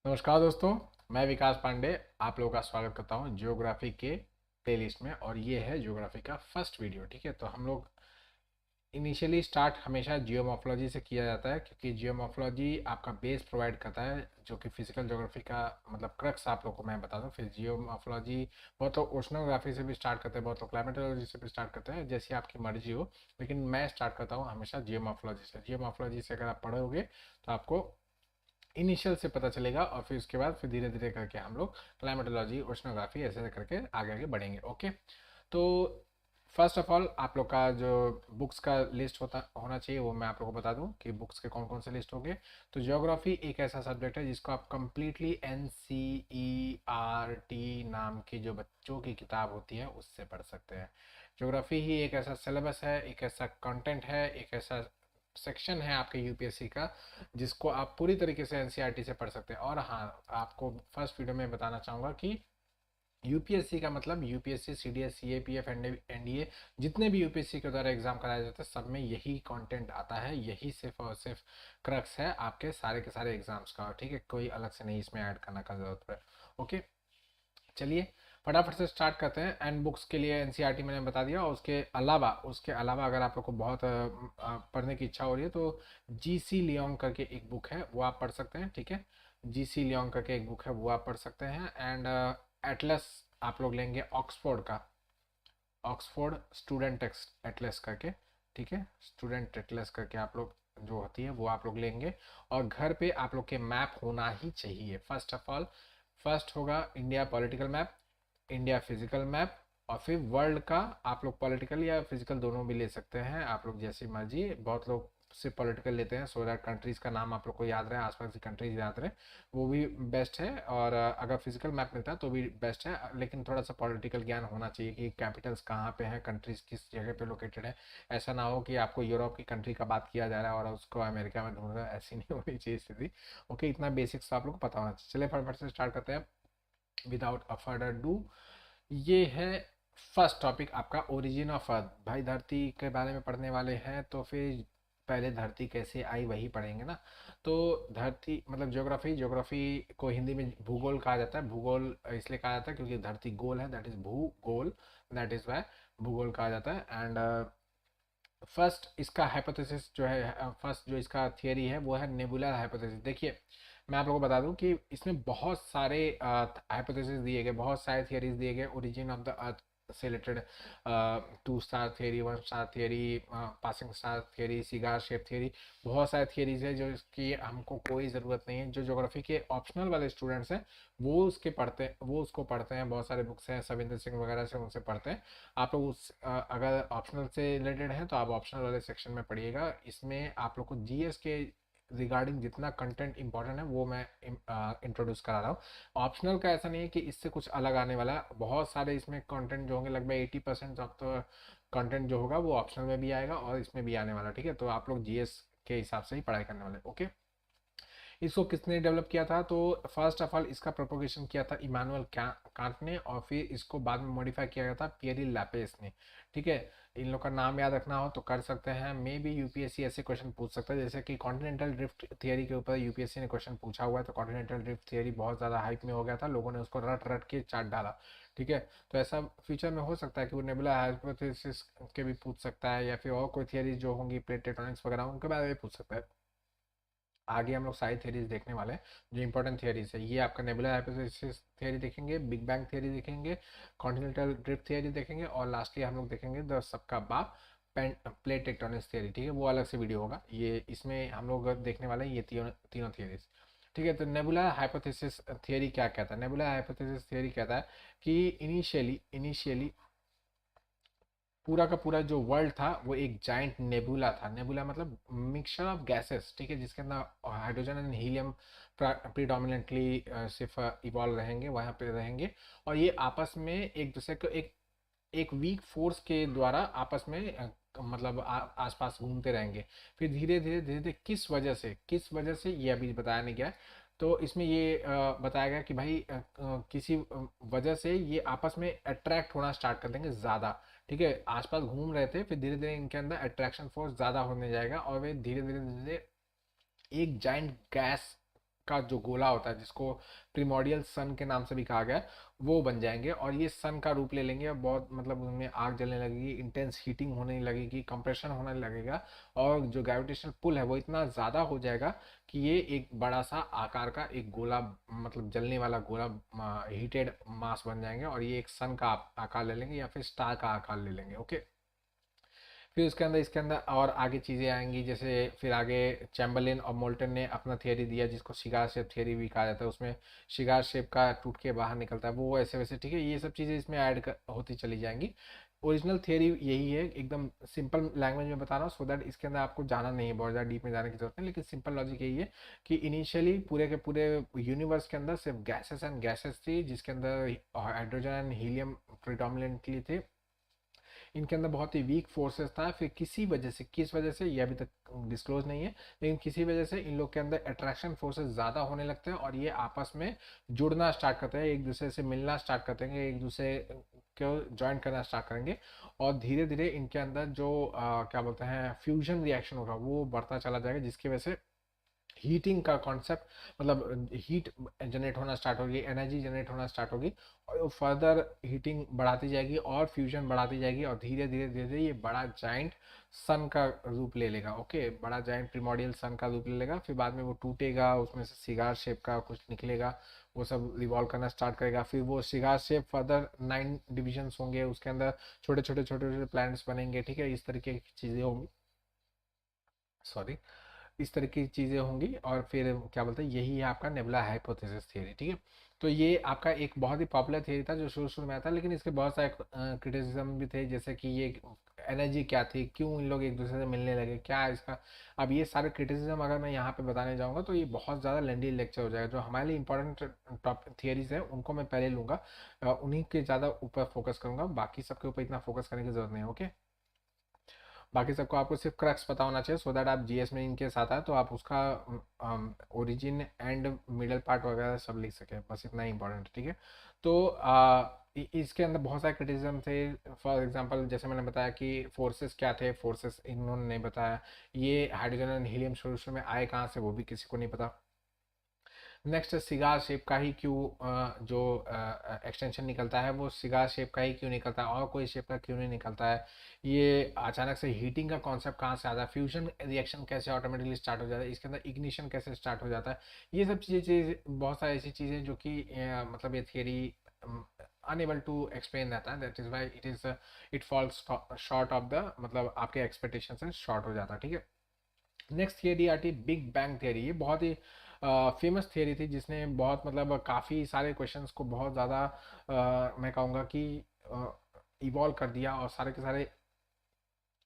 नमस्कार दोस्तों। मैं विकास पांडे आप लोगों का स्वागत करता हूं जियोग्राफी के प्लेलिस्ट में। और ये है जियोग्राफी का फर्स्ट वीडियो। ठीक है, तो हम लोग इनिशियली स्टार्ट हमेशा जियोमॉर्फोलॉजी से किया जाता है, क्योंकि जियोमॉर्फोलॉजी आपका बेस प्रोवाइड करता है, जो कि फिजिकल ज्योग्राफी का मतलब क्रक्स आप लोग को मैं बता दूं। फिर जियोमॉर्फोलॉजी बहुत लोग ओशनोग्राफी से भी स्टार्ट करते हैं, बहुत लोग क्लाइमेटोलॉजी से भी स्टार्ट करते हैं, जैसी आपकी मर्जी हो। लेकिन मैं स्टार्ट करता हूँ हमेशा जियोमॉर्फोलॉजी से। जियोमॉर्फोलॉजी से अगर आप पढ़ोगे तो आपको इनिशियल से पता चलेगा, और फिर उसके बाद फिर धीरे धीरे करके हम लोग क्लाइमेटोलॉजी ओशनोग्राफी ऐसे ऐसे करके आगे आगे बढ़ेंगे। ओके, तो फर्स्ट ऑफ ऑल आप लोग का जो बुक्स का लिस्ट होता होना चाहिए वो मैं आप लोग को बता दूं कि बुक्स के कौन कौन से लिस्ट होंगे। तो ज्योग्राफी एक ऐसा सब्जेक्ट है जिसको आप कंप्लीटली NCERT नाम की जो बच्चों की किताब होती है उससे पढ़ सकते हैं। ज्योग्राफी ही एक ऐसा सिलेबस है, एक ऐसा कंटेंट है, एक ऐसा सेक्शन है आपके यूपीएससी का, जिसको आप पूरी तरीके से एनसीईआरटी से पढ़ सकते हैं। और हाँ, आपको फर्स्ट वीडियो में बताना चाहूँगा कि यूपीएससी का मतलब यूपीएससी, सीडीएस, सीएपीएफ, एनडीए, जितने भी यूपीएससी के द्वारा एग्जाम कराए जाते हैं सब में यही कंटेंट आता है। यही सिर्फ और सिर्फ क्रक्स है आपके सारे के सारे एग्जाम्स का। ठीक है, कोई अलग से नहीं इसमें ऐड करने का जरूरत है। ओके, चलिए फटाफट से स्टार्ट करते हैं। एंड बुक्स के लिए एनसीईआरटी मैंने बता दिया, और उसके अलावा अगर आप लोग को बहुत पढ़ने की इच्छा हो रही है तो जीसी लियोंग करके एक बुक है वो आप पढ़ सकते हैं। ठीक है, जीसी लियोंग करके एक बुक है वो आप पढ़ सकते हैं। एंड एटलस आप लोग लेंगे ऑक्सफोर्ड का, ऑक्सफोर्ड स्टूडेंट एटलस करके। ठीक है, स्टूडेंट एटलस करके आप लोग जो होती है वो आप लोग लेंगे। और घर पे आप लोग के मैप होना ही चाहिए। फर्स्ट ऑफ ऑल फर्स्ट होगा India political map, India physical map, और फिर वर्ल्ड का। आप लोग पॉलिटिकल या फिजिकल दोनों भी ले सकते हैं, आप लोग जैसी मर्जी। बहुत लोग सिर्फ पॉलिटिकल लेते हैं, सो दैट कंट्रीज का नाम आप लोग को याद रहे, आसपास की कंट्रीज याद रहे, वो भी बेस्ट है। और अगर फिजिकल मैप मिलता है तो भी बेस्ट है, लेकिन थोड़ा सा पॉलिटिकल ज्ञान होना चाहिए कि कैपिटल्स कहाँ पे हैं, कंट्रीज किस जगह पे लोकेटेड है। ऐसा ना हो कि आपको यूरोप की कंट्री का बात किया जा रहा है और उसको अमेरिका में ढूंढ रहा है, ऐसी नहीं होनी चाहिए स्थिति। ओके, इतना बेसिक्स आप लोग को पता होना चाहिए। चलिए फटाफट से स्टार्ट करते हैं विदाउट अ फर्दर डू। ये है फर्स्ट टॉपिक आपका, ओरिजिन ऑफ अर्थ। भाई धरती के बारे में पढ़ने वाले हैं तो फिर पहले धरती कैसे आई वही पढ़ेंगे ना। तो धरती मतलब ज्योग्राफी, ज्योग्राफी को हिंदी में भूगोल कहा जाता है। भूगोल इसलिए कहा जाता है क्योंकि धरती गोल है, दैट इज भूगोल, दैट इज वाई भूगोल कहा जाता है। एंड फर्स्ट इसका हाइपोथेसिस जो है, फर्स्ट जो इसका थियरी है वो है नेबुलर हाइपोथेसिस। देखिए मैं आप लोगों को बता दूं कि इसमें बहुत सारे हाइपोथेसिस दिए गए, बहुत सारे थियरीज दिए गए ओरिजिन ऑफ द अर्थ से related. 2 star theory, 1 star theory, passing star theory, cigar shape theory, बहुत सारे थियरीज है जो इसकी हमको कोई ज़रूरत नहीं है। जो ज्योग्राफी के ऑप्शनल वाले स्टूडेंट्स हैं वो उसको पढ़ते हैं। बहुत सारे बुक्स हैं सविंदर सिंह वगैरह से, उनसे पढ़ते हैं। आप लोग अगर ऑप्शनल से रिलेटेड है तो आप ऑप्शनल वाले सेक्शन में पढ़िएगा। इसमें आप लोग को जीएस के रिगार्डिंग जितना कंटेंट इंपॉर्टेंट है वो मैं इंट्रोड्यूस करा रहा हूँ। ऑप्शनल का ऐसा नहीं है कि इससे कुछ अलग आने वाला है। बहुत सारे इसमें कंटेंट जो होंगे, लगभग 80% ऑफ द कंटेंट जो होगा वो ऑप्शनल में भी आएगा और इसमें भी आने वाला। ठीक है, तो आप लोग जीएस के हिसाब से ही पढ़ाई करने वाले। ओके, इसको किसने डेवलप किया था? तो फर्स्ट ऑफ ऑल इसका प्रोपोगेशन किया था इमानुअल कांट ने, और फिर इसको बाद में मॉडिफाई किया गया था पियरी लैपेस ने। ठीक है, इन लोग का नाम याद रखना हो तो कर सकते हैं। मे बी यूपीएससी ऐसे क्वेश्चन पूछ सकता है, जैसे कि कॉन्टिनेंटल ड्रिफ्ट थियरी के ऊपर यूपीएससी ने क्वेश्चन पूछा हुआ है। तो कॉन्टिनेंटल ड्रिफ्ट थियरी बहुत ज़्यादा हाइप में हो गया था, लोगों ने उसको रट रट के चाट डाला। ठीक है, तो ऐसा फ्यूचर में हो सकता है कि वो नेबुला हाइपोथेसिस के भी पूछ सकता है, या फिर और कोई थियरी जो होंगी प्लेट टेक्टोनिक्स वगैरह उनके बारे में पूछ सकता है। आगे हम लोग सारी थियरीज देखने वाले हैं जो इंपॉर्टेंट थियरीज है। ये आपका नेबुलर हाइपोथेसिस थियरी देखेंगे, बिग बैंग थियरी देखेंगे, कॉन्टिनेंटल ड्रिफ्ट थियरी देखेंगे, और लास्टली हम लोग देखेंगे द सबका बाप प्लेट टेक्टोनिक्स थियरी। ठीक है, वो अलग से वीडियो होगा, ये इसमें हम लोग देखने वाले हैं ये तीनों तीनों थियरीज। ठीक है, तो नेबुलर हाइपोथेसिस थियरी क्या कहता है? नेबुलर हाइपोथेसिस थियरी कहता है कि इनिशियली पूरा का पूरा जो वर्ल्ड था वो एक जाइंट नेबुला था। नेबुला मतलब मिक्सचर ऑफ गैसेस। ठीक है, जिसके अंदर हाइड्रोजन एंड हीलियम प्रीडोमिनेंटली सिर्फ इवॉल्व रहेंगे, वहाँ पे रहेंगे। और ये आपस में एक दूसरे को एक वीक फोर्स के द्वारा आपस में मतलब आसपास घूमते रहेंगे। फिर धीरे धीरे किस वजह से ये अभी बताया नहीं गया है। तो इसमें ये बताया गया कि भाई किसी वजह से ये आपस में अट्रैक्ट होना स्टार्ट कर देंगे ज़्यादा। ठीक है, आसपास घूम रहे थे, फिर धीरे धीरे इनके अंदर अट्रैक्शन फोर्स ज़्यादा होने जाएगा और वे धीरे धीरे धीरे एक जाइंट गैस का जो गोला होता है, जिसको प्रिमोर्डियल सन के नाम से भी कहा गया है, वो बन जाएंगे और ये सन का रूप ले लेंगे और बहुत मतलब उनमें आग जलने लगेगी, इंटेंस हीटिंग होने लगेगी, कंप्रेशन होने लगेगा और जो ग्रेविटेशनल पुल है वो इतना ज़्यादा हो जाएगा कि ये एक बड़ा सा आकार का एक गोला, मतलब जलने वाला गोला, हीटेड मास बन जाएंगे और ये एक सन का आकार ले लेंगे या फिर स्टार का आकार ले लेंगे। ओके, फिर उसके अंदर इसके अंदर और आगे चीज़ें आएंगी, जैसे फिर आगे चैम्बरलेन और मोल्टन ने अपना थियरी दिया जिसको सिगार शेप थियरी भी कहा जाता है। उसमें सिगार शेप का टूट के बाहर निकलता है वो ऐसे वैसे, ठीक है, ये सब चीज़ें इसमें होती चली जाएंगी। ओरिजिनल थियरी यही है, एकदम सिंपल लैंग्वेज में बता रहा हूँ सो दैट इसके अंदर आपको जाना नहीं है, बहुत ज़्यादा डीप में जाने की जरूरत नहीं, लेकिन सिंपल लॉजिक यही है कि इनिशियली पूरे के पूरे यूनिवर्स के अंदर सिर्फ गैसेस एंड गैसेस थी, जिसके अंदर हाइड्रोजन एंड हीलियम प्रिडोमिनेंटली थे। इनके अंदर बहुत ही वीक फोर्सेस था, फिर किसी वजह से, किस वजह से ये अभी तक डिस्क्लोज नहीं है, लेकिन किसी वजह से इन लोग के अंदर अट्रैक्शन फोर्सेस ज़्यादा होने लगते हैं और ये आपस में जुड़ना स्टार्ट करते हैं, एक दूसरे से मिलना स्टार्ट करते हैं, एक दूसरे को ज्वाइन करना स्टार्ट करेंगे और धीरे धीरे इनके अंदर जो क्या बोलते हैं फ्यूजन रिएक्शन होगा वो बढ़ता चला जाएगा, जिसकी वजह से हीटिंग का कॉन्सेप्ट, मतलब हीट जनरेट होना स्टार्ट होगी, एनर्जी जनरेट होना स्टार्ट होगी और फर्दर हीटिंग बढ़ाती जाएगी और फ्यूजन बढ़ाती जाएगी और धीरे धीरे धीरे धीरे ये बड़ा जाइंट सन का रूप ले लेगा। ओके, बड़ा जाइंट प्रिमोर्डियल सन का रूप ले लेगा, फिर बाद में वो टूटेगा, उसमें से सिगार शेप का कुछ निकलेगा, वो सब रिवॉल्व करना स्टार्ट करेगा, फिर वो सिगार शेप फर्दर 9 डिविजन्स होंगे, उसके अंदर छोटे छोटे छोटे छोटे प्लैनेट्स बनेंगे, ठीक है, इस तरीके की चीज़ें होंगी, सॉरी, इस तरह की चीज़ें होंगी और फिर क्या बोलते हैं, यही है आपका नेबुला हाइपोथेसिस थियरी, ठीक है। तो ये आपका एक बहुत ही पॉपुलर थियरी था जो शुरू शुरू में आया था, लेकिन इसके बहुत सारे क्रिटिसिज्म भी थे, जैसे कि ये एनर्जी क्या थी, क्यों इन लोग एक दूसरे से मिलने लगे, क्या है इसका। अब ये सारे क्रिटिसिज्म अगर मैं यहाँ पे बताने जाऊँगा तो ये बहुत ज़्यादा लेंदी लेक्चर हो जाएगा। जो हमारे लिए इंपॉर्टेंट टॉप थियरीज है उनको मैं पहले लूँगा, उन्हीं के ज़्यादा ऊपर फोकस करूँगा, बाकी सबके ऊपर इतना फोकस करने की जरूरत नहीं है। ओके, बाकी सबको आपको सिर्फ क्रक्स पता होना चाहिए सो दैट आप जीएस में इनके साथ आए तो आप उसका ओरिजिन एंड मिडल पार्ट वगैरह सब लिख सके, बस इतना ही इंपॉर्टेंट, ठीक है। तो इसके अंदर बहुत सारे क्रिटिसिज्म थे। फॉर एग्जांपल जैसे मैंने बताया कि फोर्सेस क्या थे, फोर्सेस इन्होंने नहीं बताया, ये हाइड्रोजन एंड हीलियम शुरू शुरू में आए कहाँ से वो भी किसी को नहीं पता। नेक्स्ट सिगार शेप का ही क्यों जो एक्सटेंशन निकलता है वो सिगार शेप का ही क्यों निकलता है और कोई शेप का क्यों नहीं निकलता है। ये अचानक से हीटिंग का कॉन्सेप्ट कहाँ से आता है, फ्यूजन रिएक्शन कैसे ऑटोमेटिकली स्टार्ट हो जाता है, इसके अंदर इग्निशन कैसे स्टार्ट हो जाता है। ये सब चीज़ें बहुत सारी ऐसी चीज़ें जो कि मतलब ये थियरी अनएबल टू एक्सप्लेन रहता है, that is why it falls short of the, मतलब आपके एक्सपेक्टेशन से शॉर्ट हो जाता है, ठीक है। नेक्स्ट थियरी आती है बिग बैंग थियरी। ये बहुत ही फेमस थियरी थी जिसने बहुत मतलब काफ़ी सारे क्वेश्चंस को बहुत ज़्यादा मैं कहूँगा कि इवॉल्व कर दिया और सारे के सारे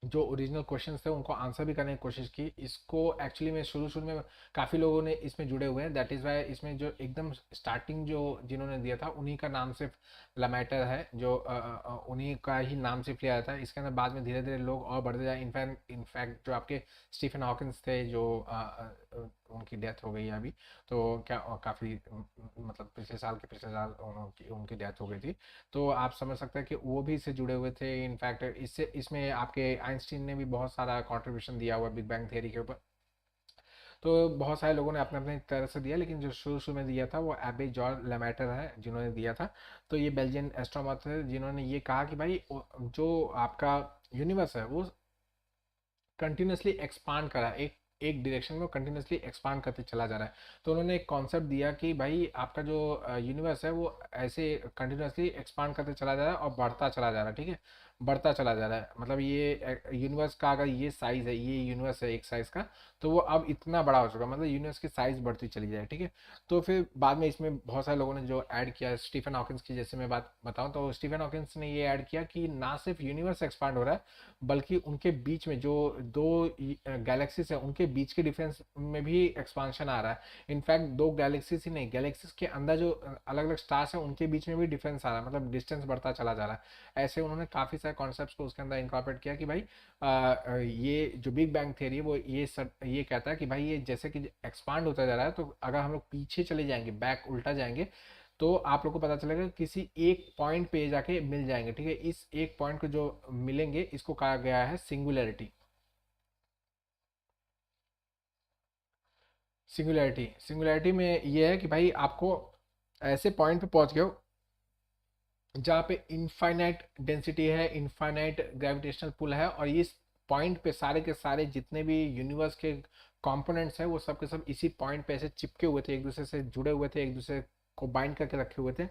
जो ओरिजिनल क्वेश्चंस थे उनको आंसर भी करने की कोशिश की। इसको एक्चुअली में शुरू शुरू में काफ़ी लोगों ने इसमें जुड़े हुए हैं, दैट इज़ वाई इसमें जो एकदम स्टार्टिंग जो जिन्होंने दिया था उन्हीं का नाम सिर्फ लमैटर है, जो उन्हीं का ही नाम सिर्फ लिया जाता है। इसके अंदर बाद में धीरे धीरे लोग और बढ़ते जाए, इनफैक्ट जो आपके स्टीफन हॉकिंस थे जो उनकी डेथ हो गई है अभी, तो क्या काफ़ी मतलब पिछले साल के पिछले साल उनकी उनकी डेथ हो गई थी। तो आप समझ सकते हैं कि वो भी इससे जुड़े हुए थे। इनफैक्ट इससे इसमें आपके आइंस्टीन ने भी बहुत सारा कंट्रीब्यूशन दिया हुआ बिग बैंग थियरी के ऊपर। तो बहुत सारे लोगों ने अपने अपने तरह से दिया, लेकिन जो शुरू शुरू में दिया था वो एबे जॉर्ज लेमेटर है जिन्होंने दिया था। तो ये बेल्जियन एस्ट्रोनॉमर थे जिन्होंने ये कहा कि भाई जो आपका यूनिवर्स है वो कंटिन्यूसली एक्सपांड करा, एक एक डायरेक्शन में कंटिन्यूसली एक्सपांड करते चला जा रहा है। तो उन्होंने एक कॉन्सेप्ट दिया कि भाई आपका जो यूनिवर्स है वो ऐसे कंटिन्यूसली एक्सपांड करते चला जा रहा है और बढ़ता चला जा रहा है, ठीक है, बढ़ता चला जा रहा है। मतलब ये यूनिवर्स का अगर ये साइज है, ये यूनिवर्स है एक साइज का, तो वो अब इतना बड़ा हो चुका है, मतलब यूनिवर्स की साइज बढ़ती चली जाए, ठीक है। तो फिर बाद में इसमें बहुत सारे लोगों ने जो ऐड किया, स्टीफन हॉकिंस की जैसे मैं बात बताऊं तो स्टीफन हॉकिंस ने ये ऐड किया कि ना सिर्फ यूनिवर्स एक्सपांड हो रहा है बल्कि उनके बीच में जो दो गैलेक्सीज है उनके बीच के डिफरेंस में भी एक्सपांशन आ रहा है। इनफैक्ट दो गैलेक्सीज ही नहीं, गैलेक्सीज के अंदर जो अलग अलग स्टार्स हैं उनके बीच में भी डिफरेंस आ रहा है, मतलब डिस्टेंस बढ़ता चला जा रहा है। ऐसे उन्होंने काफ़ी सारे कॉन्सेप्ट्स को उसके अंदर इंकॉर्पोरेट किया कि भाई ये जो बिग बैंग थ्योरी है वो ये कहता है कि भाई ये जैसे कि एक्सपांड होता जा रहा है, तो अगर हम लोग पीछे चले जाएंगे, बैक उल्टा जाएंगे, तो आप लोग को पता चलेगा किसी एक पॉइंट पे जाके मिल जाएंगे, ठीक है। इस एक पॉइंट को जो मिलेंगे इसको कहा गया है सिंगुलैरिटी। सिंगुलैरिटी, सिंगुलैरिटी में ये है कि भाई आपको ऐसे पॉइंट पे पहुंच गए हो जहाँ पे इनफाइनाइट डेंसिटी है, इनफाइनाइट ग्रेविटेशनल पुल है, और इस पॉइंट पे सारे के सारे जितने भी यूनिवर्स के कंपोनेंट्स हैं वो सब के सब इसी पॉइंट पे ऐसे चिपके हुए थे, एक दूसरे से जुड़े हुए थे, एक दूसरे को बाइंड करके रखे हुए थे।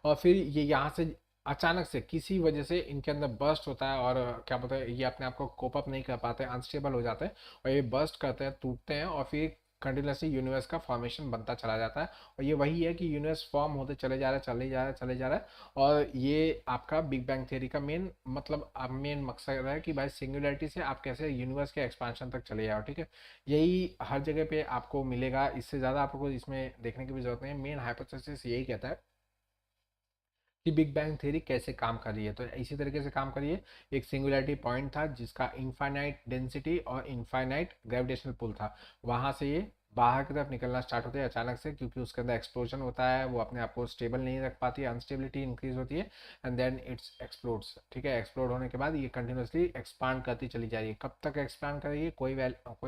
और फिर ये यहाँ से अचानक से किसी वजह से इनके अंदर बर्स्ट होता है, और क्या बोलते हैं, ये अपने आप को कोप अप नहीं कर पाते, अनस्टेबल हो जाते हैं, और ये बर्स्ट करते हैं, टूटते हैं, और फिर कंटिन्यूसली यूनिवर्स का फॉर्मेशन बनता चला जाता है। और ये वही है कि यूनिवर्स फॉर्म होते चले जा रहा है, चले जा रहा है, चले जा रहा है। और ये आपका बिग बैंग थ्योरी का मेन मतलब मेन मकसद है कि भाई सिंगुलैरिटी से आप कैसे यूनिवर्स के एक्सपांशन तक चले जाओ, ठीक है। यही हर जगह पे आपको मिलेगा, इससे ज़्यादा आपको इसमें देखने की भी जरूरत नहीं है। मेन हाइपोथेसिस यही कहता है कि बिग बैंग थ्योरी कैसे काम कर रही है। तो इसी तरीके से काम करिए। एक सिंगुलैरिटी पॉइंट था जिसका इनफाइनाइट डेंसिटी और इनफाइनाइट ग्रेविटेशनल पुल था, वहां से ये बाहर की तरफ निकलना स्टार्ट होते हैं अचानक से, क्योंकि उसके अंदर एक्सप्लोजन होता है, वो अपने आप को स्टेबल नहीं रख पाती है, अनस्टेबिलिटी इंक्रीज होती है, एंड देन इट्स एक्सप्लोड्स, ठीक है। एक्सप्लोड होने के बाद ये कंटिन्यूसली एक्सपांड करती चली जा रही है। कब तक एक्सपांड कर रही है कोई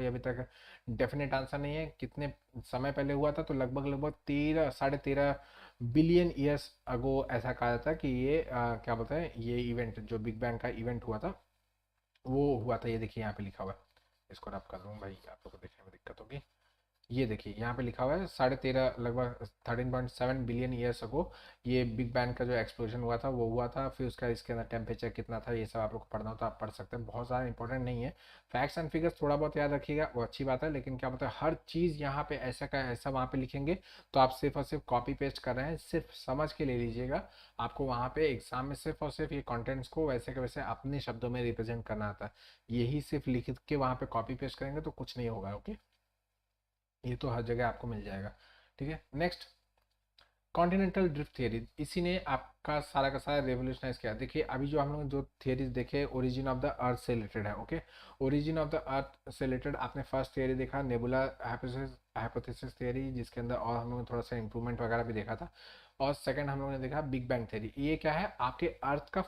अभी तक डेफिनेट आंसर नहीं है। कितने समय पहले हुआ था, तो लगभग लगभग 13-13.5 बिलियन ईयर्स अगो ऐसा कहा जाता है कि ये क्या बोलते हैं, ये इवेंट जो बिग बैंग का इवेंट हुआ था वो हुआ था। ये देखिए यहाँ पे लिखा हुआ है, इसको रब कर दूँ भाई, आप लोग को देखने में दिक्कत होगी। ये देखिए यहाँ पे लिखा हुआ है 13.5 लगभग 13.7 बिलियन ईयर्स अगो ये बिग बैंग का जो एक्सप्लोजन हुआ था वो हुआ था। फिर उसका इसके अंदर टेम्परेचर कितना था, ये सब आप लोग को पढ़ना हो तो आप पढ़ सकते हैं, बहुत ज़्यादा इंपॉर्टेंट नहीं है। फैक्ट्स एंड फिगर्स थोड़ा बहुत याद रखिएगा, वो अच्छी बात है, लेकिन क्या बोलते हैं हर चीज़ यहाँ पे ऐसा का ऐसा वहाँ पे लिखेंगे तो आप सिर्फ और सिर्फ कॉपी पेस्ट कर रहे हैं, सिर्फ समझ के ले लीजिएगा। आपको वहाँ पे एग्जाम में सिर्फ और सिर्फ ये कॉन्टेंट्स को वैसे के वैसे अपने शब्दों में रिप्रेजेंट करना आता है। यही सिर्फ लिख के वहाँ पे कॉपी पेस्ट करेंगे तो कुछ नहीं होगा, ओके। ये तो हर जगह आपको मिल जाएगा, ठीक है। नेक्स्ट, कॉन्टिनेंटल ड्रिफ्ट थियरी, इसी ने आपका सारा का सारा रेवोल्यूशनाइज किया। देखिए अभी जो हम लोग जो थियरीज देखे ओरिजिन ऑफ द अर्थ से रिलेटेड है, okay. Origin of the earth से रिलेटेड आपने फर्स्ट थियरी देखा नेबुला हाइपोथेसिस थियरी, जिसके अंदर और हम लोगों ने थोड़ा सा इंप्रूवमेंट वगैरह भी देखा था। और सेकंड हम लोगों ने देखा बिग बैंग थियरी। ये क्या है, आपके अर्थ का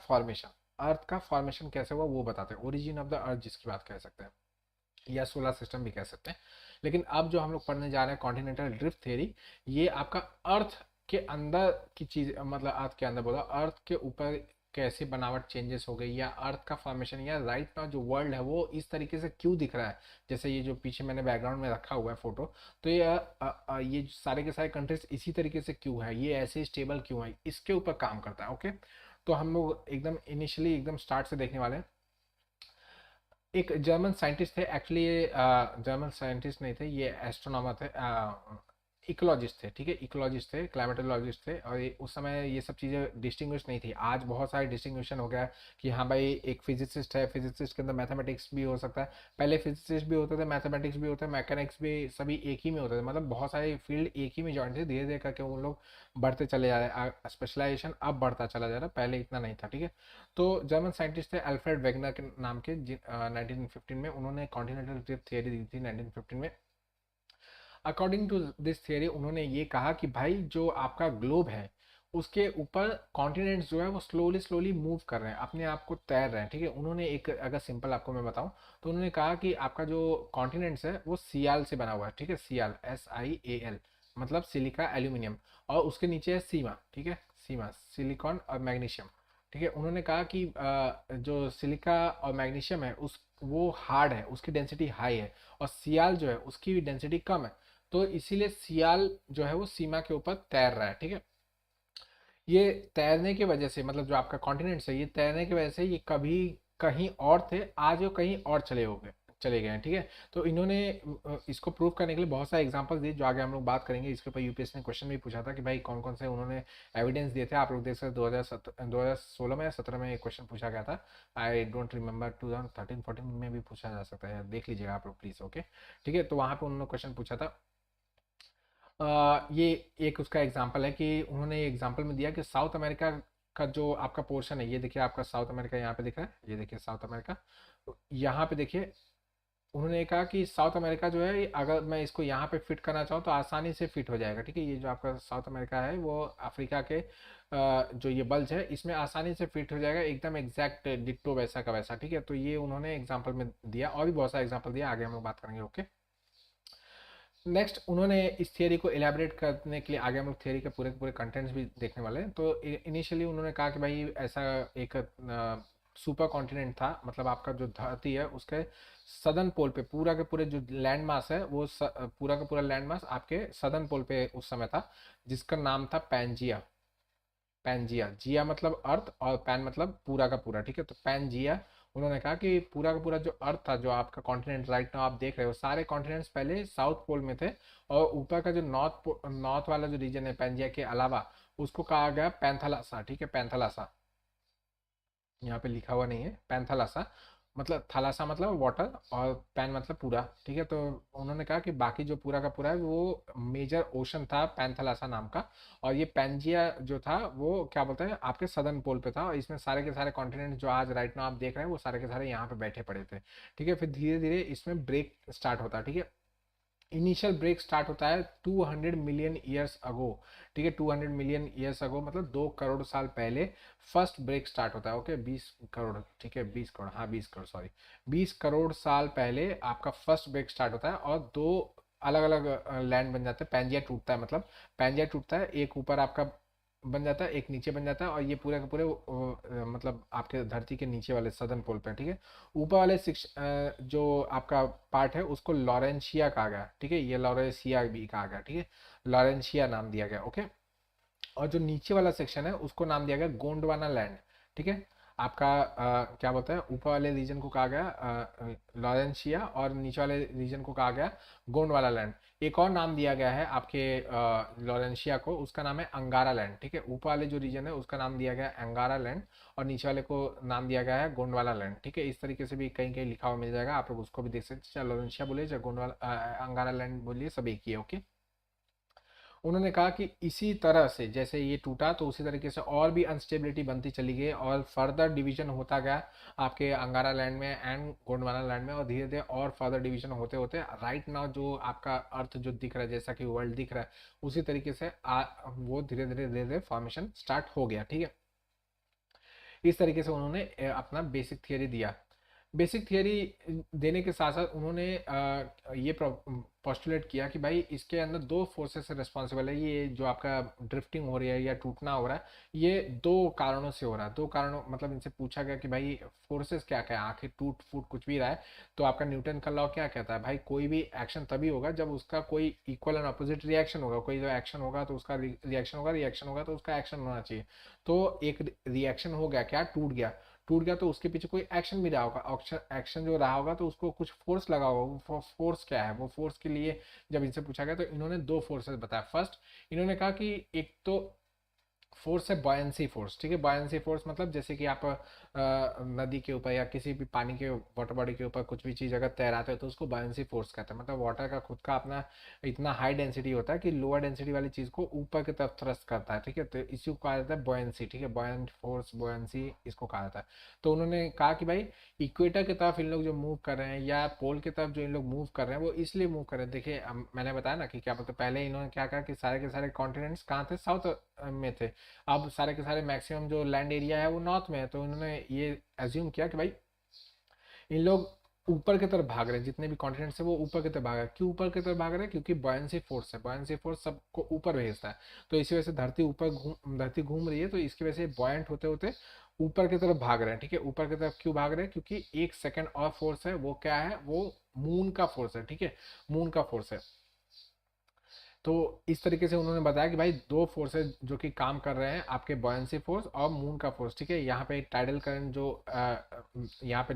फॉर्मेशन कैसे हुआ वो बताते हैं, ओरिजिन ऑफ द अर्थ जिसकी बात कह सकते हैं, या सोलर सिस्टम भी कह सकते हैं। लेकिन अब जो हम लोग पढ़ने जा रहे हैं कॉन्टिनेंटल ड्रिफ्ट थ्योरी, ये आपका अर्थ के अंदर की चीज, मतलब अर्थ के अंदर बोला, अर्थ के ऊपर कैसे बनावट चेंजेस हो गई, या अर्थ का फॉर्मेशन, या राइट नाउ जो वर्ल्ड है वो इस तरीके से क्यों दिख रहा है। जैसे ये जो पीछे मैंने बैकग्राउंड में रखा हुआ है फोटो, तो ये सारे के सारे कंट्रीज इसी तरीके से क्यों है, ये ऐसे स्टेबल क्यों है, इसके ऊपर काम करता है, ओके। तो हम लोग एकदम इनिशियली एकदम स्टार्ट से देखने वाले हैं। एक जर्मन साइंटिस्ट थे, एक्चुअली ये जर्मन साइंटिस्ट नहीं थे, ये एस्ट्रोनॉमर थे, इकोलॉजिस्ट थे, ठीक है, इकोलॉजिस्ट थे, क्लाइमेटोलॉजिस्ट थे। और उस समय ये सब चीज़ें डिस्टिंग्विश नहीं थी। आज बहुत सारे डिस्टिंग्विशन हो गया कि हाँ भाई एक फिजिसिस्ट है, फिजिसिस्ट के अंदर मैथमेटिक्स भी हो सकता है। पहले फिजिसिस्ट भी होते थे, मैथमेटिक्स भी होते हैं, मैकेनिक्स भी, सभी एक ही में होते थे, मतलब बहुत सारे फील्ड एक ही में जॉइन थे। धीरे धीरे करके वो लोग बढ़ते चले जा रहे हैं, स्पेशलाइजेशन अब बढ़ता चला जा रहा है, पहले इतना नहीं था, ठीक है। तो जर्मन साइंटिस्ट थे अल्फ्रेड वेगनर के नाम के, 1915 में उन्होंने कॉन्टिनेंटल ड्रिफ्ट थियरी दी थी 1915 में। अकॉर्डिंग टू दिस थियरी उन्होंने ये कहा कि भाई जो आपका ग्लोब है उसके ऊपर कॉन्टिनेंट्स जो है वो स्लोली स्लोली मूव कर रहे हैं, अपने आप को तैर रहे हैं, ठीक है। उन्होंने एक अगर सिंपल आपको मैं बताऊं तो उन्होंने कहा कि आपका जो कॉन्टिनेंट्स है वो सियाल से बना हुआ है, ठीक है, सियाल SIAL, मतलब सिलिका एल्यूमिनियम, और उसके नीचे है सीमा, ठीक है, सीमा सिलिकॉन और मैग्नीशियम, ठीक है। उन्होंने कहा कि जो सिलिका और मैग्नीशियम है उस वो हार्ड है, उसकी डेंसिटी हाई है, और सियाल जो है उसकी डेंसिटी कम है। तो इसीलिए सियाल जो है वो सीमा के ऊपर तैर रहा है, ठीक है। ये तैरने की वजह से, मतलब जो आपका कॉन्टिनेंट है ये तैरने की वजह से ये कभी कहीं और थे, आज वो कहीं और चले गए हैं, ठीक है। तो इन्होंने इसको प्रूव करने के लिए बहुत सारे एग्जांपल्स दिए, जो आगे हम लोग बात करेंगे। इसके ऊपर यूपीएससी ने क्वेश्चन भी पूछा था कि भाई कौन कौन से उन्होंने एविडेंस दिए थे। आप लोग देख सकते 2016 में या 17 में एक क्वेश्चन पूछा गया था, आई डोंट रिमेंबर, 2013-14 में भी पूछा जा सकता है, देख लीजिएगा आप लोग प्लीज, ओके, ठीक है। तो वहाँ पे उन्होंने क्वेश्चन पूछा था। ये एक उसका एग्जाम्पल है कि उन्होंने एग्जाम्पल में दिया कि साउथ अमेरिका का जो आपका पोर्शन है, ये देखिए आपका साउथ अमेरिका यहाँ पे दिख रहा है, ये देखिए साउथ अमेरिका, यहाँ पे देखिए। उन्होंने कहा कि साउथ अमेरिका जो है अगर मैं इसको यहाँ पे फिट करना चाहूँ तो आसानी से फिट हो जाएगा, ठीक है। ये जो आपका साउथ अमेरिका है वो अफ्रीका के जो ये बल्ज है इसमें आसानी से फिट हो जाएगा, एकदम एग्जैक्ट डिट्टो वैसा का वैसा, ठीक है। तो ये उन्होंने एग्जाम्पल में दिया, और भी बहुत सारा एग्जाम्पल दिया, आगे हम लोग बात करेंगे, ओके। नेक्स्ट उन्होंने इस थियरी को इलेबोरेट करने के लिए, आगे हम लोग थियरी के पूरे के भी देखने वाले हैं। तो इनिशियली उन्होंने कहा कि भाई ऐसा एक सुपर कॉन्टिनेंट था, मतलब आपका जो धरती है उसके सदर्न पोल पे पूरा के पूरे जो लैंड मास है वो पूरा का पूरा लैंड मास आपके सदर्न पोल पे उस समय था, जिसका नाम था पैंजिया। पैंजिया, जिया मतलब अर्थ और पैन मतलब पूरा का पूरा, ठीक है, तो पैंजिया। उन्होंने कहा कि पूरा का पूरा जो अर्थ था, जो आपका कॉन्टिनेंट राइट नाउ आप देख रहे हो, सारे कॉन्टिनेंट्स पहले साउथ पोल में थे, और ऊपर का जो नॉर्थ वाला जो रीजन है पैंजिया के अलावा, उसको कहा गया पैंथालासा, ठीक है, पैंथालासा। यहाँ पे लिखा हुआ नहीं है, पैंथालासा मतलब थलासा मतलब वाटर, और पैन मतलब पूरा, ठीक है। तो उन्होंने कहा कि बाकी जो पूरा का पूरा है वो मेजर ओशन था पैंथालासा नाम का, और ये पैंजिया जो था वो क्या बोलते हैं आपके सदर्न पोल पे था, और इसमें सारे के सारे कॉन्टिनेंट जो आज राइट नाउ आप देख रहे हैं वो सारे के सारे यहाँ पे बैठे पड़े थे, ठीक है। फिर धीरे धीरे इसमें ब्रेक स्टार्ट होता है, ठीक है। इनिशियल ब्रेक स्टार्ट होता है 200 मिलियन ईयर्स अगो, ठीक है, 200 मिलियन ईयर्स अगो मतलब 2 करोड़ साल पहले फर्स्ट ब्रेक स्टार्ट होता है, ओके, 20 करोड़, ठीक है, 20 करोड़, हाँ 20 करोड़, सॉरी, 20 करोड़ साल पहले आपका फर्स्ट ब्रेक स्टार्ट होता है, और दो अलग अलग लैंड बन जाते हैं, पैंजिया टूटता है, मतलब पैंजिया टूटता है, एक ऊपर आपका बन जाता है, एक नीचे बन जाता है, और ये पूरे के पूरे मतलब आपके धरती के नीचे वाले सदर्न पोल पे, ठीक है। ऊपर वाले जो आपका पार्ट है उसको लॉरेंशिया कहा गया, ठीक है, ये लॉरेंशिया भी कहा गया, ठीक है, लॉरेंशिया नाम दिया गया, ओके। और जो नीचे वाला सेक्शन है उसको नाम दिया गया गोंडवाना लैंड, ठीक है। आपका क्या बोलते हैं, ऊपर वाले रीजन को कहा गया लॉरेंशिया, और नीचे वाले रीजन को कहा गया गोंडवाना लैंड। एक और नाम दिया गया है आपके लॉरेंशिया को, उसका नाम है अंगारा लैंड, ठीक है। ऊपर वाले जो रीजन है उसका नाम दिया गया है अंगारा लैंड, और नीचे वाले को नाम दिया गया है गोंडवाना लैंड, ठीक है। इस तरीके से भी कहीं कहीं लिखा हुआ मिल जाएगा, आप लोग उसको भी देख सकते हैं, चाहे लॉरेंशिया बोलिए चाहे गोंडवाना अंगारा लैंड बोलिए, सब एक ही है, ओके। उन्होंने कहा कि इसी तरह से जैसे ये टूटा तो उसी तरीके से और भी अनस्टेबिलिटी बनती चली गई, और फर्दर डिवीजन होता गया आपके अंगारा लैंड में एंड गोंडवाना लैंड में, और धीरे धीरे और फर्दर डिवीजन होते होते राइट नाउ जो आपका अर्थ जो दिख रहा है, जैसा कि वर्ल्ड दिख रहा है, उसी तरीके से वो धीरे धीरे फॉर्मेशन स्टार्ट हो गया, ठीक है। इस तरीके से उन्होंने अपना बेसिक थियरी दिया। बेसिक थियरी देने के साथ साथ उन्होंने ये पोस्टुलेट किया कि भाई इसके अंदर दो फोर्सेस से रिस्पॉन्सिबल है, ये जो आपका ड्रिफ्टिंग हो रही है या टूटना हो रहा है, ये दो कारणों से हो रहा है। दो कारणों मतलब इनसे पूछा गया कि भाई फोर्सेस क्या क्या है, आखिर टूट फूट कुछ भी रहा है, तो आपका न्यूटन का लॉ क्या कहता है, भाई कोई भी एक्शन तभी होगा जब उसका कोई इक्वल एंड अपोजिट रिएक्शन होगा, कोई जो एक्शन होगा तो उसका रिएक्शन होगा, रिएक्शन होगा तो उसका एक्शन होना चाहिए। तो एक रिएक्शन हो गया, क्या टूट गया, टूट गया तो उसके पीछे कोई एक्शन भी रहा होगा, एक्शन जो रहा होगा तो उसको कुछ फोर्स लगा होगा, वो फोर्स क्या है, वो फोर्स के लिए जब इनसे पूछा गया तो इन्होंने दो फोर्सेस बताया। फर्स्ट इन्होंने कहा कि एक तो फोर्स है बॉयंसी फोर्स, ठीक है। बॉयंसी फोर्स मतलब जैसे कि आप नदी के ऊपर या किसी भी पानी के वाटर बॉडी के ऊपर कुछ भी चीज़ अगर तैराते हो तो उसको बॉयंसी फोर्स कहते हैं, मतलब वाटर का खुद का अपना इतना हाई डेंसिटी होता है कि लोअर डेंसिटी वाली चीज़ को ऊपर की तरफ थ्रस्ट करता है, ठीक है, तो इसी को कहा जाता है बॉयंसी, ठीक है, बॉयंट फोर्स बॉयंसी इसको कहा जाता है। तो उन्होंने कहा कि भाई इक्वेटर की तरफ इन लोग जो मूव कर रहे हैं या पोल की तरफ जो इन लोग मूव कर रहे हैं वो इसलिए मूव कर रहे हैं, देखिए मैंने बताया ना कि क्या बोलते पहले इन्होंने क्या कहा कि सारे के सारे कॉन्टिनेंट्स कहाँ थे, साउथ में थे, अब सारे के सारे मैक्सिमम जो लैंड एरिया है वो नॉर्थ में है, तो इन्होंने ये एज्यूम किया कि भाई इन लोग ऊपर की तरफ भाग रहे हैं, जितने भी कॉन्टिनेंट्स है वो ऊपर की तरफ भाग रहे हैं। क्यों ऊपर की तरफ भाग रहे हैं, क्योंकि बॉयंसी फोर्स है, बॉयंसी फोर्स सबको ऊपर भेजता है, तो इसी वजह से धरती घूम रही है, तो इसकी वजह से बॉयंट होते होते ऊपर की तरफ भाग रहे हैं, ठीक है। ऊपर की तरफ क्यों भाग रहे हैं, क्योंकि एक सेकंड और फोर्स है, वो क्या है, वो मून का फोर्स है, ठीक है, मून का फोर्स है। तो इस तरीके से उन्होंने बताया कि भाई दो फोर्सेस जो कि काम कर रहे हैं, आपके बॉयंसी फोर्स और मून का फोर्स, ठीक है। यहाँ पे टाइडल करंट जो यहाँ पे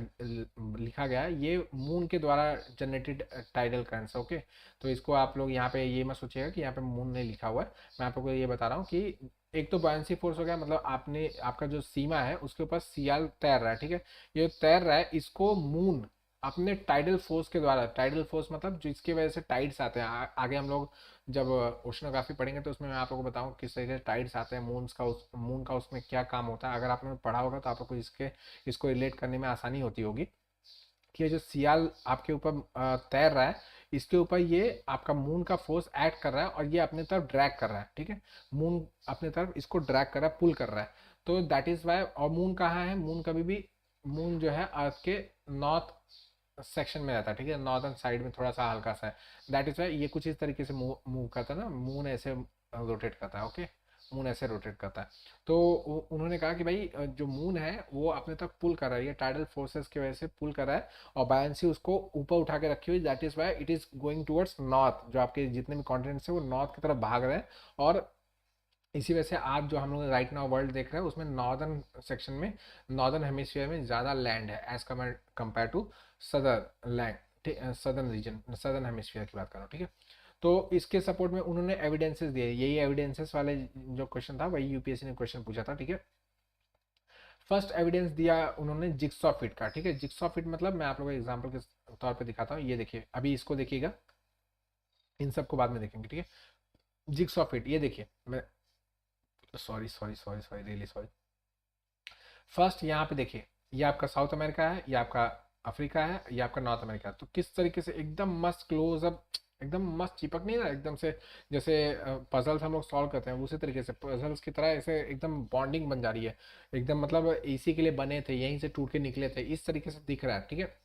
लिखा गया है ये मून के द्वारा जनरेटेड टाइडल करंट्स, ओके। तो इसको आप लोग यहाँ पे ये मत सोचिएगा कि यहाँ पे मून नहीं लिखा हुआ है, मैं आप लोग को ये बता रहा हूँ कि एक तो बॉयंसी फोर्स हो गया, मतलब आपने आपका जो सीमा है उसके ऊपर सियाल तैर रहा है, ठीक है, ये तैर रहा है, इसको मून अपने टाइडल फोर्स के द्वारा, टाइडल फोर्स मतलब जिसकी वजह से टाइड्स आते हैं, आगे हम लोग जब ओशनोग्राफी पढ़ेंगे तो उसमें मैं आप लोगों को बताऊँ किस तरीके से टाइड्स आते हैं, मून का उसमें क्या काम होता है, अगर आपने पढ़ा होगा तो आप लोग को इसको रिलेट करने में आसानी होती होगी कि ये जो सियाल आपके ऊपर तैर रहा है, इसके ऊपर ये आपका मून का फोर्स एक्ट कर रहा है और ये अपने तरफ ड्रैग कर रहा है, ठीक है, मून अपने तरफ इसको ड्रैग कर रहा है, पुल कर रहा है। तो दैट इज वाई, और मून कहाँ है, मून कभी भी मून जो है अर्थ के नॉर्थ सेक्शन में रहता है, ठीक है, नॉर्दर्न साइड में थोड़ा सा हल्का सा है। दैट इज वाई ये कुछ इस तरीके से मूव मूव करता है ना, मून ऐसे रोटेट करता है, ओके, मून ऐसे रोटेट करता है। तो उन्होंने कहा कि भाई जो मून है वो अपने तक पुल कर रहा है, ये टाइडल फोर्सेस की वजह से पुल कर रहा है, और बायंसी उसको ऊपर उठा के रखी हुई, that is why it is going towards north, जो आपके जितने भी कॉन्टिनेंट्स है वो नॉर्थ की तरफ भाग रहे हैं। और इसी वजह से आज जो हम लोग राइट नाउ वर्ल्ड देख रहे हैं उसमें नॉर्दर्न सेक्शन में, नॉर्दर्न हेमिस्फीयर में ज़्यादा लैंड है as compared to southern land, southern region, southern hemisphere की बात कर रहा हूँ, ठीक है। तो इसके सपोर्ट में उन्होंने एविडेंसेस दिए, यही एविडेंसेस वाले जो क्वेश्चन था वही यूपीएससी ने क्वेश्चन पूछा था, ठीक है। फर्स्ट एविडेंस दिया उन्होंने जिक्सॉ फिट का, ठीक है। जिक्सॉ फिट मतलब मैं आप लोगों को एग्जांपल के तौर पे दिखाता हूँ, ये देखिए, अभी इसको देखिएगा, इन सबको बाद में देखेंगे, ठीक है। जिक्सॉ फिट, ये देखिए, मैं sorry sorry sorry sorry really sorry. First यहाँ पे देखिए, ये आपका साउथ अमेरिका है, ये आपका अफ्रीका है, ये आपका नॉर्थ अमेरिका है। तो किस तरीके से एकदम मस्त क्लोज अप, एकदम मस्त चिपक नहीं रहा एकदम से, जैसे पजल्स हम लोग सॉल्व करते हैं उसी तरीके से पजल्स की तरह ऐसे एकदम बॉन्डिंग बन जा रही है एकदम, मतलब इसी के लिए बने थे, यहीं से टूट के निकले थे, इस तरीके से दिख रहा है, ठीक है।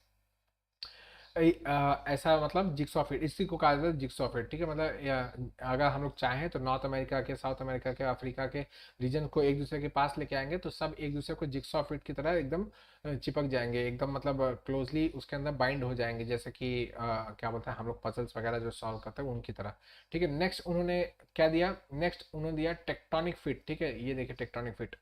ऐसा मतलब जिक्सॉ फिट, इसी को कहा जाता है जिक्सॉ फिट, ठीक है। मतलब अगर हम लोग चाहें तो नॉर्थ अमेरिका के, साउथ अमेरिका के, अफ्रीका के रीजन को एक दूसरे के पास लेके आएंगे तो सब एक दूसरे को जिक्सॉ फिट की तरह एकदम चिपक जाएंगे, एकदम मतलब क्लोजली उसके अंदर बाइंड हो जाएंगे, जैसे कि क्या बोलते हैं हम लोग पजल्स वगैरह जो सॉल्व करते हैं उनकी तरह, ठीक है। नेक्स्ट उन्होंने क्या दिया, नेक्स्ट उन्होंने दिया टेक्टोनिक फिट, ठीक है। ये देखिए टेक्टोनिक फिट,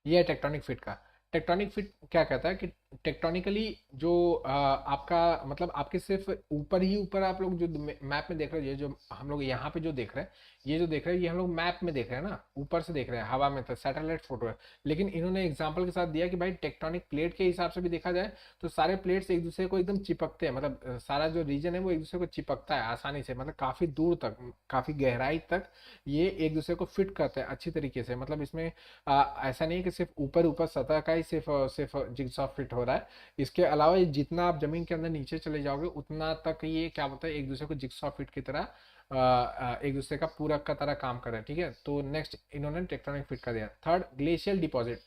ये है टेक्टोनिक फिट का। टेक्टोनिक फिट क्या कहता है कि टेक्टोनिकली जो आपका मतलब आपके सिर्फ ऊपर ही ऊपर आप लोग जो मैप में देख रहे हो, ये जो हम लोग यहाँ पे जो देख रहे हैं, ये जो देख रहे हैं ये हम लोग मैप में देख रहे हैं ना, ऊपर से देख रहे हैं, हवा में तो सैटेलाइट फोटो है। लेकिन इन्होंने एग्जाम्पल के साथ दिया कि भाई टेक्टोनिक प्लेट के हिसाब से भी देखा जाए तो सारे प्लेट्स एक दूसरे को एकदम चिपकते हैं, मतलब सारा जो रीजन है वो एक दूसरे को चिपकता है आसानी से, मतलब काफी दूर तक, काफी गहराई तक ये एक दूसरे को फिट करते हैं अच्छी तरीके से। मतलब इसमें ऐसा नहीं है कि सिर्फ ऊपर ऊपर सतह का ही सिर्फ जिग्सॉ फिट हो रहा है, इसके अलावा ये जितना आप जमीन के अंदर नीचे चले जाओगे उतना तक ये क्या बोलता है एक दूसरे को जिग्सॉ फिट की तरह एक दूसरे का पूरक का तरह काम कर रहा है, ठीक है। तो नेक्स्ट इन्होंने टेक्टोनिक फिट कर दिया। Third, glacial deposit.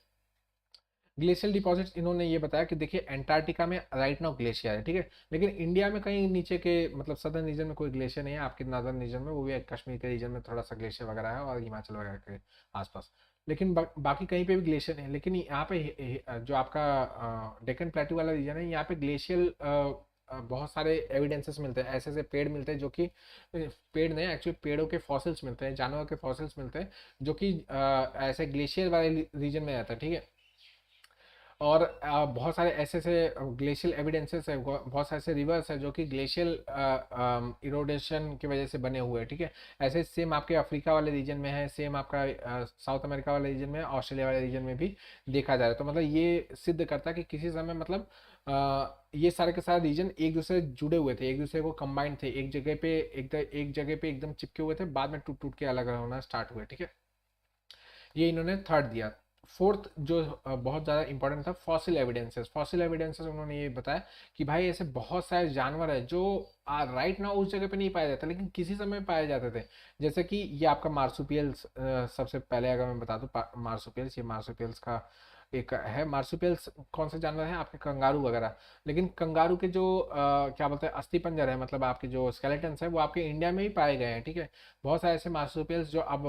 Glacial deposits इन्होंने ये बताया कि देखिए एंटार्क्टिका में राइट नाउ ग्लेशियर है, ठीक है, लेकिन इंडिया में कहीं नीचे के मतलब सदर्न रीजन में कोई ग्लेशियर नहीं है, आपके नॉर्दर्न रीजन में, वो भी कश्मीर के रीजन में थोड़ा सा ग्लेशियर वगैरह है और हिमाचल वगैरह के आसपास, लेकिन बाकी कहीं पे भी ग्लेशियर नहीं है। लेकिन यहाँ पे जो आपका डेक्कन प्लेटू वाला रीजन है, यहाँ पे ग्लेशियल बहुत सारे एविडेंसेस मिलते हैं, ऐसे ऐसे पेड़ मिलते हैं जो कि पेड़ नहीं, एक्चुअली पेड़ों के फॉसिल्स मिलते हैं, जानवरों के फॉसिल्स मिलते हैं जो कि ऐसे ग्लेशियर वाले रीजन में रहता है, ठीक है। और बहुत सारे ऐसे ऐसे ग्लेशियल एविडेंसेस है, बहुत सारे ऐसे रिवर्स है जो कि ग्लेशियल इरोडेशन की वजह से बने हुए हैं, ठीक है। ऐसे सेम आपके अफ्रीका वाले रीजन में है, सेम आपका साउथ अमेरिका वाले रीजन में, ऑस्ट्रेलिया वाले रीजन में भी देखा जा रहा है। तो मतलब ये सिद्ध करता है कि किसी समय मतलब ये सारे के सारे रीजन एक दूसरे से जुड़े हुए थे, एक दूसरे को कंबाइंड थे, एक जगह पे एकदम चिपके हुए थे, बाद में टूट टूट के अलग अलग होना स्टार्ट हुए, ठीक है। ये इन्होंने थर्ड दिया। फोर्थ जो बहुत ज़्यादा इंपॉर्टेंट था, फॉसिल एविडेंसेस। फॉसिल एविडेंसेस उन्होंने ये बताया कि भाई ऐसे बहुत सारे जानवर है जो राइट नाउ उस जगह पे नहीं पाए जाते लेकिन किसी समय पाए जाते थे, जैसे कि ये आपका मार्सुपियल्स, सबसे पहले अगर मैं बता दूं मार्सुपियल्स, ये मार्सुपियल्स का एक है। मार्सुपियल्स कौन से जानवर हैं, आपके कंगारू वगैरह, लेकिन कंगारू के जो क्या बोलते हैं अस्थि पंजर है, मतलब आपके जो स्केलेटन्स है वो आपके इंडिया में ही पाए गए हैं, ठीक है। बहुत सारे ऐसे मार्सुपियल्स जो अब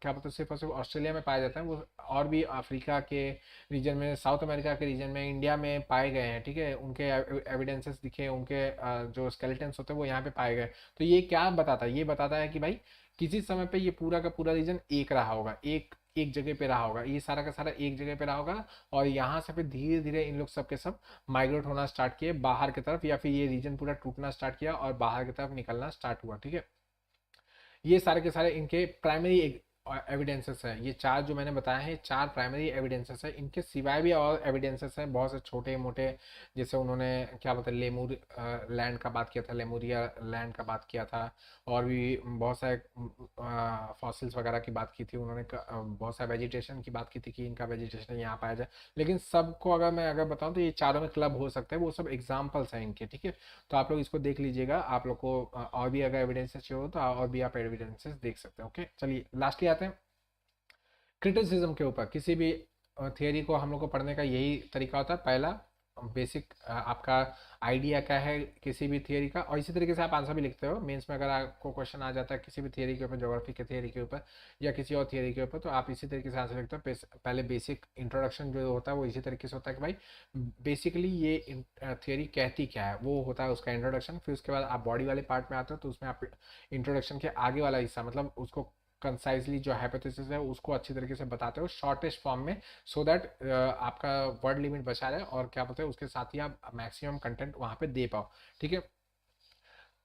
क्या बोलते हैं सिर्फ और सिर्फ ऑस्ट्रेलिया में पाए जाते हैं, वो और भी अफ्रीका के रीजन में, साउथ अमेरिका के रीजन में, इंडिया में पाए गए हैं, ठीक है। उनके एविडेंसेस दिखे, उनके जो स्केलेटन्स होते हैं वो यहाँ पे पाए गए। तो ये क्या बताता है, ये बताता है कि भाई किसी समय पे ये पूरा का पूरा रीजन एक रहा होगा, एक एक जगह पे रहा होगा, ये सारा का सारा एक जगह पे रहा होगा, और यहाँ से फिर धीरे धीरे इन लोग सब के सब माइग्रेट होना स्टार्ट किए बाहर की तरफ, या फिर ये रीजन पूरा टूटना स्टार्ट किया और बाहर की तरफ निकलना स्टार्ट हुआ, ठीक है। ये सारे के सारे इनके प्राइमरी एविडेंसेस हैं, ये चार जो मैंने बताया है चार प्राइमरी एविडेंसेस है, इनके सिवाय भी और एविडेंसेस हैं बहुत से छोटे मोटे, जैसे उन्होंने क्या बताया लेमूर लैंड का बात किया था, लेमूरिया लैंड का बात किया था, और भी बहुत सारे फॉसिल्स वगैरह की बात की थी उन्होंने, बहुत सारे वेजिटेशन की बात की थी कि इनका वेजिटेशन यहाँ पाया जाए। लेकिन सबको अगर बताऊँ तो ये चारों में क्लब हो सकते हैं, वो सब एग्जाम्पल्स हैं इनके, ठीक है। तो आप लोग इसको देख लीजिएगा, आप लोग को और भी अगर एविडेंसेस चाहिए हो तो और भी आप एविडेंसेस देख सकते हैं, ओके। चलिए लास्टली आते हैं क्रिटिसिज्म के ऊपर। किसी भी थियरी को हम लोग को पढ़ने का यही तरीका होता है, पहला बेसिक आपका आइडिया क्या है किसी भी थियरी का, और इसी तरीके से आप आंसर भी लिखते हो मेंस में। अगर आपको क्वेश्चन आ जाता है किसी भी थियरी के ऊपर, ज्योग्राफी के थियरी के ऊपर या किसी और थियरी के ऊपर, तो आप इसी तरीके से आंसर लिखते हो। पहले बेसिक इंट्रोडक्शन जो होता है वो इसी तरीके से होता है कि भाई बेसिकली ये थियरी कहती क्या है, वो होता है उसका इंट्रोडक्शन। फिर उसके बाद आप बॉडी वाले पार्ट में आते हो, तो उसमें आप इंट्रोडक्शन के आगे वाला हिस्सा, मतलब उसको कंसाइजली जो हाइपोथेसिस है उसको अच्छी तरीके से बताते हो शॉर्टेस्ट फॉर्म में, सो दैट आपका वर्ड लिमिट बचा रहे, और क्या बोलते हैं उसके साथ ही आप मैक्सिमम कंटेंट वहाँ पे दे पाओ, ठीक है।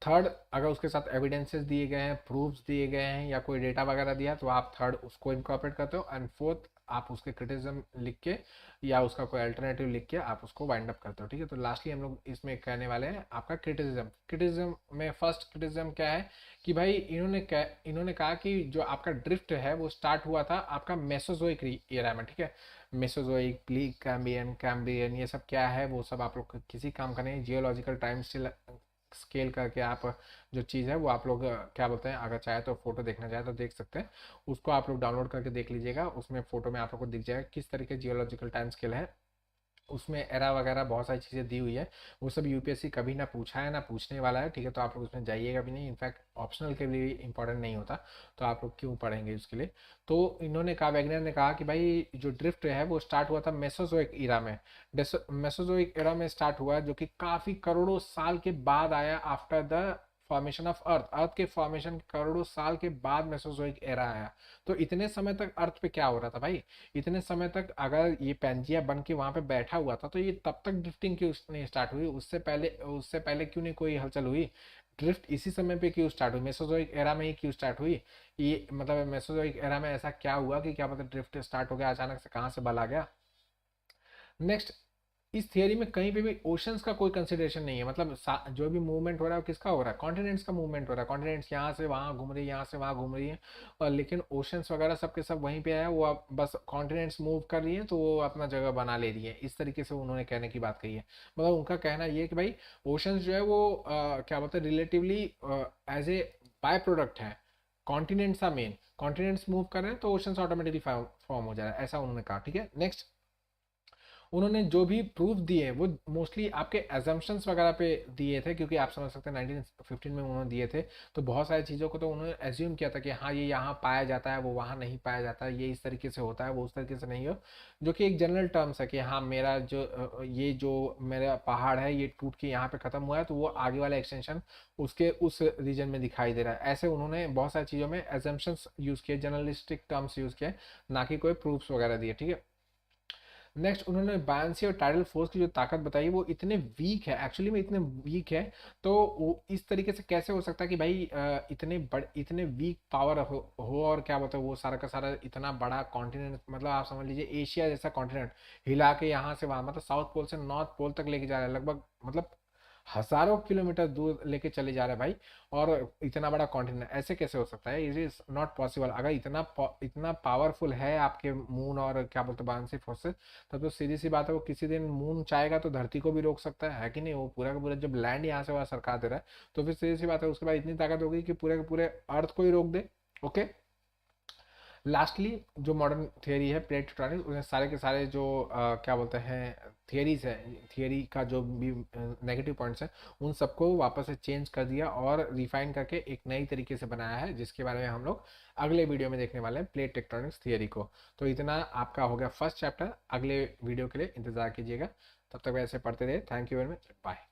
थर्ड, अगर उसके साथ एविडेंसेस दिए गए हैं, प्रूफ्स दिए गए हैं या कोई डेटा वगैरह दिया तो आप थर्ड उसको इनकॉर्पोरेट करते हो। एंड फोर्थ, आप उसके क्रिटिसिज्म लिख के या उसका कोई अल्टरनेटिव लिख के आप उसको वाइंड अप करते हो, ठीक है। तो लास्टली हम लोग इसमें कहने वाले हैं आपका क्रिटिसिज्म। क्रिटिसिज्म में फर्स्ट क्रिटिसिज्म क्या है कि भाई इन्होंने कहा कि जो आपका ड्रिफ्ट है वो स्टार्ट हुआ था आपका मेसोजोइक एरा में, ठीक है। मेसोजोइक, प्ली कैम्बियन, कैम्ब्रियन, ये सब क्या है वो सब आप लोग किसी काम का नहीं। जियोलॉजिकल टाइम स्केल करके आप जो चीज़ है वो आप लोग क्या बोलते हैं, अगर चाहे तो फोटो देखना चाहे तो देख सकते हैं, उसको आप लोग डाउनलोड करके देख लीजिएगा। उसमें फोटो में आप लोग को दिख जाएगा किस तरीके जियोलॉजिकल टाइम स्केल है, उसमें एरा वगैरह बहुत सारी चीज़ें दी हुई है। वो सब यूपीएससी कभी ना पूछा है ना पूछने वाला है, ठीक है। तो आप लोग उसमें जाइएगा भी नहीं, इनफैक्ट ऑप्शनल के लिए इंपॉर्टेंट नहीं होता, तो आप लोग क्यों पढ़ेंगे उसके लिए। तो इन्होंने कहा, वैगनर ने कहा कि भाई जो ड्रिफ्ट है वो स्टार्ट हुआ था मेसोजोइक इरा में। मेसोजोइक इरा में स्टार्ट हुआ, जो कि काफ़ी करोड़ों साल के बाद आया after the formation of earth. Earth के फॉर्मेशन करोड़ों साल के बाद मेसोजोइक एरा आया। तो इतने समय तक अर्थ पे क्या हो रहा था भाई, इतने समय तक अगर ये पैंजिया बन के वहां पे बैठा हुआ था तो ये तब तक ड्रिफ्टिंग क्यों नहीं स्टार्ट हुई, उससे पहले क्यों नहीं कोई हलचल हुई। ड्रिफ्ट इसी समय पे क्यों स्टार्ट हुई, मेसोजोइक एरा में ही क्यों स्टार्ट हुई। ये मतलब मेसोजोइक एरा में ऐसा क्या हुआ कि क्या मतलब ड्रिफ्ट स्टार्ट हो गया अचानक से, कहाँ से बल आ गया। नेक्स्ट, इस थियरी में कहीं पे भी ओशंस का कोई कंसिडरेशन नहीं है। मतलब जो भी मूवमेंट हो रहा है वो किसका हो रहा है, कॉन्टिनेंट्स का मूवमेंट हो रहा है। कॉन्टिनेंट्स यहाँ से वहाँ घूम रही है, यहाँ से वहाँ घूम रही है, और लेकिन ओशंस वगैरह सब के सब वहीं पे है। वो अब बस कॉन्टिनेंट्स मूव कर रही है तो वो अपना जगह बना ले रही है। इस तरीके से उन्होंने कहने की बात कही है। मतलब उनका कहना ये है कि भाई ओशंस जो है वो क्या बोलते हैं relatively as a by product है। कॉन्टिनेंट्स आ मेन, कॉन्टिनेंट्स मूव कर रहे हैं तो ओशंस ऑटोमेटिकली फॉर्म हो जा रहा है, ऐसा उन्होंने कहा, ठीक है। नेक्स्ट, उन्होंने जो भी प्रूफ दिए वो मोस्टली आपके एजम्पशंस वगैरह पे दिए थे, क्योंकि आप समझ सकते हैं 1915 में उन्होंने दिए थे, तो बहुत सारी चीज़ों को तो उन्होंने एज्यूम किया था कि हाँ ये यहाँ पाया जाता है वो वहाँ नहीं पाया जाता है, ये इस तरीके से होता है वो उस तरीके से नहीं हो। जो कि एक जनरल टर्म्स है कि हाँ मेरा ये जो मेरा पहाड़ है ये टूट के यहाँ पे ख़त्म हुआ है, तो वो आगे वाला एक्सटेंशन उसके उस रीजन में दिखाई दे रहा है। ऐसे उन्होंने बहुत सारी चीज़ों में एजम्पशंस यूज़ किए, जर्नलिस्टिक टर्म्स यूज़ किए, ना कि कोई प्रूफ्स वगैरह दिए, ठीक है। नेक्स्ट, उन्होंने बायंसी और टाइडल फोर्स की जो ताकत बताई वो इतने वीक है, एक्चुअली में इतने वीक है। तो वो इस तरीके से कैसे हो सकता है कि भाई इतने वीक पावर हो और क्या बोलते हैं वो सारा का सारा इतना बड़ा कॉन्टिनेंट, मतलब आप समझ लीजिए एशिया जैसा कॉन्टिनेंट हिला के यहाँ से वहाँ, मतलब साउथ पोल से नॉर्थ पोल तक लेके जा रहा है लगभग, मतलब हजारों किलोमीटर दूर लेके चले जा रहे हैं भाई। और इतना बड़ा कॉन्टिनेंट ऐसे कैसे हो सकता है, इट इज नॉट पॉसिबल। अगर इतना पावरफुल है आपके मून और क्या बोलते हैं बांसी फोर्सेस, तब तो सीधी सी बात है वो किसी दिन मून चाहेगा तो धरती को भी रोक सकता है कि नहीं। वो पूरा का पूरा जब लैंड यहाँ से वहाँ सरका दे रहा है, तो फिर सीधी सी बात है उसके बाद इतनी ताकत होगी कि पूरे के पूरे अर्थ को ही रोक दे। ओके। लास्टली, जो मॉडर्न थियरी है प्लेट टेक्टोनिक्स, उसने सारे के सारे जो क्या बोलते हैं थियरीज है, थियरी का जो भी नेगेटिव पॉइंट्स हैं उन सबको वापस से चेंज कर दिया और रिफाइन करके एक नई तरीके से बनाया है, जिसके बारे में हम लोग अगले वीडियो में देखने वाले हैं, प्लेट टेक्टोनिक्स थियरी को। तो इतना आपका हो गया फर्स्ट चैप्टर। अगले वीडियो के लिए इंतजार कीजिएगा, तब तक वैसे पढ़ते रहे। Thank you very much, bye.